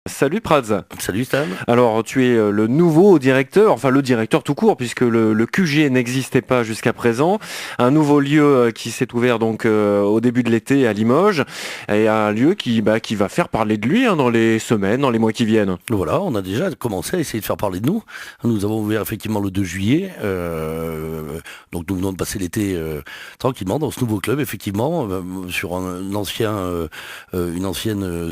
Salut Prats. Salut Stan. Alors tu es le nouveau directeur, enfin le directeur tout court puisque le QG n'existait pas jusqu'à présent. Un nouveau lieu qui s'est ouvert donc au début de l'été à Limoges et un lieu qui va faire parler de lui dans les semaines, dans les mois qui viennent. Voilà, on a déjà commencé à essayer de faire parler de nous. Nous avons ouvert effectivement le 2 juillet. Donc nous venons de passer l'été tranquillement dans ce nouveau club, effectivement, sur une ancienne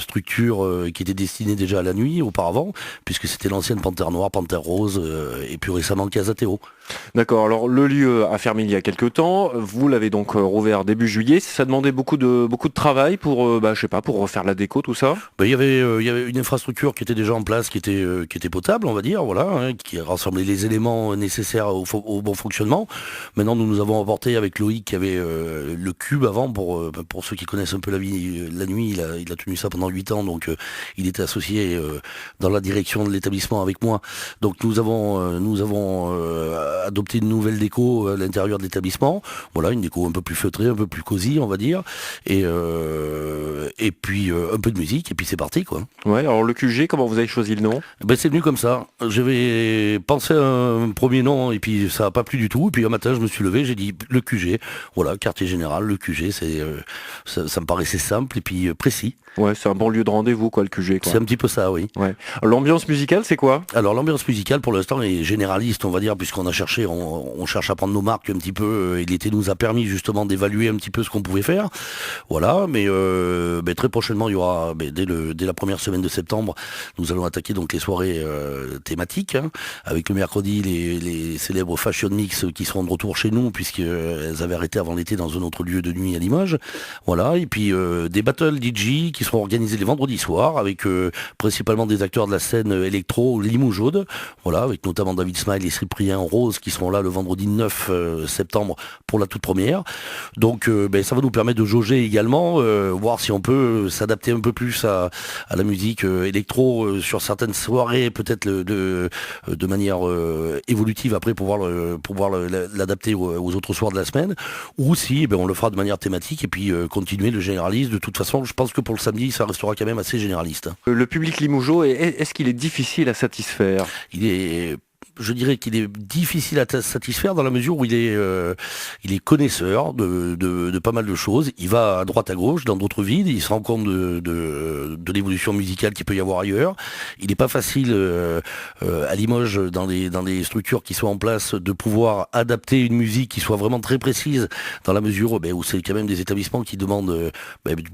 structure qui était destinée déjà à la nuit auparavant, puisque c'était l'ancienne Panthère Noire, Panthère Rose, et puis récemment Casa Théo. D'accord, alors le lieu a fermé il y a quelques temps, vous l'avez donc rouvert début juillet, ça demandait beaucoup de travail pour, je sais pas, pour refaire la déco, tout ça? Il y avait une infrastructure qui était déjà en place, qui était potable, on va dire, voilà, hein, qui rassemblait les éléments nécessaires au bon fonctionnement. Maintenant, nous avons apporté avec Loïc qui avait le cube avant, pour ceux qui connaissent un peu la vie, la nuit, il a tenu ça pendant 8 ans, donc il était associé dans la direction de l'établissement avec moi. Donc nous avons adopté une nouvelle déco à l'intérieur de l'établissement. Voilà, une déco un peu plus feutrée, un peu plus cosy, on va dire. Et puis un peu de musique, et puis c'est parti, quoi. Ouais, alors le QG, comment vous avez choisi le nom? Ben, c'est venu comme ça. J'avais pensé à un premier nom, et puis ça n'a pas plu du tout. Et puis un matin, je me suis levé, j'ai dit le QG. Voilà, quartier général, le QG, ça me paraissait simple et puis précis. Ouais, c'est un bon lieu de rendez-vous quoi, le QG quoi. C'est un petit peu ça, oui. Ouais. L'ambiance musicale, c'est quoi? Alors l'ambiance musicale pour l'instant est généraliste, on va dire, puisqu'on a cherché, on cherche à prendre nos marques un petit peu, et l'été nous a permis justement d'évaluer un petit peu ce qu'on pouvait faire. Voilà, mais très prochainement il y aura, dès la première semaine de septembre, nous allons attaquer donc les soirées thématiques, hein, avec le mercredi les célèbres Fashion Mix qui seront de retour chez nous, puisqu'elles avaient arrêté avant l'été dans un autre lieu de nuit à Limoges. Voilà, et puis des battles DJ qui seront organisés les vendredis soirs, avec principalement des acteurs de la scène électro limougeaude, voilà, avec notamment David Smile et Cyprien Rose qui seront là le vendredi 9 septembre pour la toute première. Donc ça va nous permettre de jauger également, voir si on peut s'adapter un peu plus à la musique électro sur certaines soirées, peut-être de manière évolutive après pouvoir l'adapter aux autres soirs de la semaine, ou si on le fera de manière thématique et puis continuer le généraliste. De toute façon, je pense que pour le samedi, ça restera quand même assez généraliste. Le public limougeot, est-ce qu'il est difficile à satisfaire? Je dirais qu'il est difficile à satisfaire dans la mesure où il est connaisseur de pas mal de choses. Il va à droite à gauche dans d'autres villes, il se rend compte de l'évolution musicale qu'il peut y avoir ailleurs. Il n'est pas facile à Limoges, dans les structures qui sont en place, de pouvoir adapter une musique qui soit vraiment très précise, dans la mesure où c'est quand même des établissements qui demandent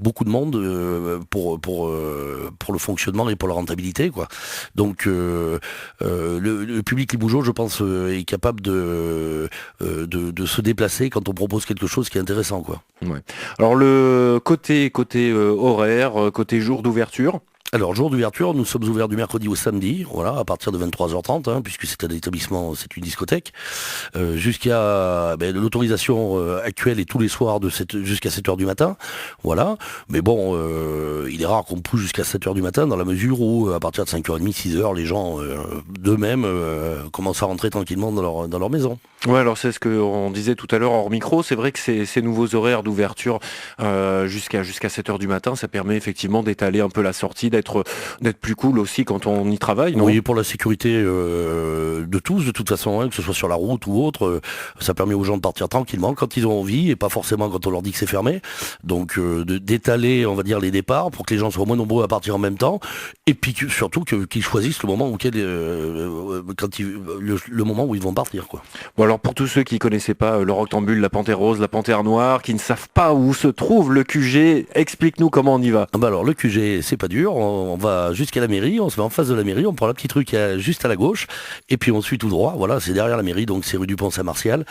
beaucoup de monde pour le fonctionnement et pour la rentabilité, quoi. Donc le public Limougeot, je pense, est capable de se déplacer quand on propose quelque chose qui est intéressant, quoi. Ouais. Alors le côté horaire, côté jour d'ouverture. Alors, jour d'ouverture, nous sommes ouverts du mercredi au samedi, voilà, à partir de 23h30, hein, puisque c'est un établissement, c'est une discothèque, jusqu'à l'autorisation actuelle est tous les soirs jusqu'à 7h du matin, voilà. Mais bon, il est rare qu'on pousse jusqu'à 7h du matin, dans la mesure où, à partir de 5h30, 6h, les gens d'eux-mêmes commencent à rentrer tranquillement dans leur maison. Ouais, alors c'est ce qu'on disait tout à l'heure hors micro, c'est vrai que ces nouveaux horaires d'ouverture jusqu'à 7h du matin, ça permet effectivement d'étaler un peu la sortie, d'être plus cool aussi quand on y travaille, non? Oui, pour la sécurité de tous, de toute façon, hein, que ce soit sur la route ou autre, ça permet aux gens de partir tranquillement quand ils ont envie, et pas forcément quand on leur dit que c'est fermé. Donc d'étaler, on va dire, les départs pour que les gens soient moins nombreux à partir en même temps, et puis surtout qu'ils choisissent le moment le moment où ils vont partir, quoi. Bon, alors pour tous ceux qui connaissaient pas le Roctambule, la Panthère Rose, la Panthère Noire, qui ne savent pas où se trouve le QG, explique-nous comment on y va. Alors le QG, c'est pas dur, on va jusqu'à la mairie, on se met en face de la mairie, on prend la petite rue qui est juste à la gauche, et puis on suit tout droit, voilà, c'est derrière la mairie, donc c'est rue du Pont-Saint-Martial.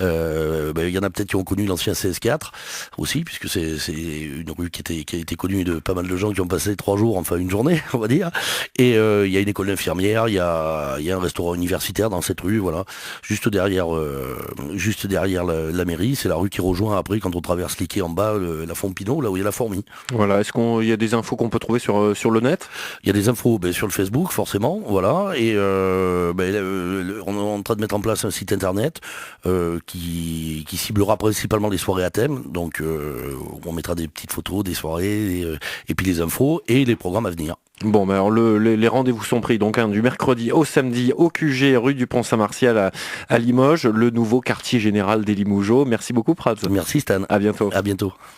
Il y en a peut-être qui ont connu l'ancien CS4 aussi, puisque c'est une rue qui a été connue de pas mal de gens qui ont passé 3 jours, enfin une journée, on va dire. Et il y a une école d'infirmière, il y a un restaurant universitaire dans cette rue, voilà, juste derrière la mairie. C'est la rue qui rejoint après, quand on traverse les quais en bas, la Fompino, là où il y a la fourmi. Voilà, est-ce qu'il y a des infos qu'on peut trouver sur sur le net? Il y a des infos sur le Facebook, forcément, voilà. Et on est en train de mettre en place un site internet qui ciblera principalement les soirées à thème. Donc, on mettra des petites photos des soirées et puis les infos et les programmes à venir. Bon, ben alors les rendez-vous sont pris donc du mercredi au samedi au QG rue du Pont-Saint-Martial à Limoges, le nouveau quartier général des Limougeaux. Merci beaucoup, Prats. Merci Stan. À bientôt. À bientôt.